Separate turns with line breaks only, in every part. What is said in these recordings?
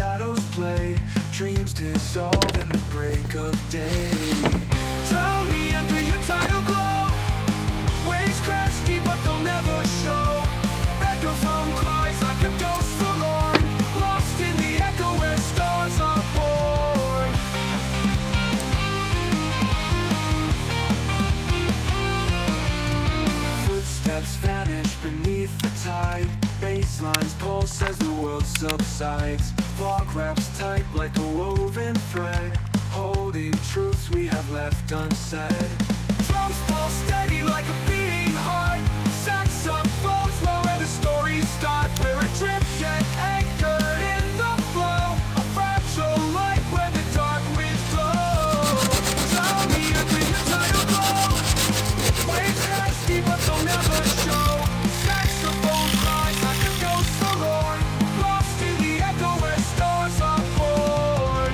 shadows play, dreams dissolve in the break of day. Tell me under your tidal glow, waves crash deep but they'll never show. Echo from cries like a ghost forlorn, lost in the echo where stars are born. Footsteps vanish beneath the tide, baselines pulse as the world subsides. Fog wraps tight like a woven thread, holding truths we have left unsaid. Drums fall steady like a beating heart, saxophone flows low where the stories start. We're adrift yet anchored in the flow, a fragile light where the dark winds blow. Tell me under your tidal glow, waves crash deep but they'll never show. Saxophone cries like a ghost forlorn, lost in the echo where stars are born.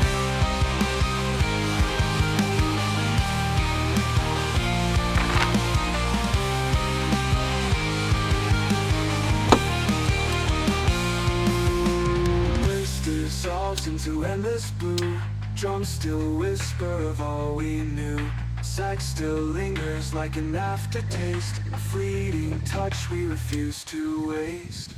Bliss dissolves into endless blue, drums still whisper of all we knew. Sax still lingers like an aftertaste, a fleeting touch we refuse to waste.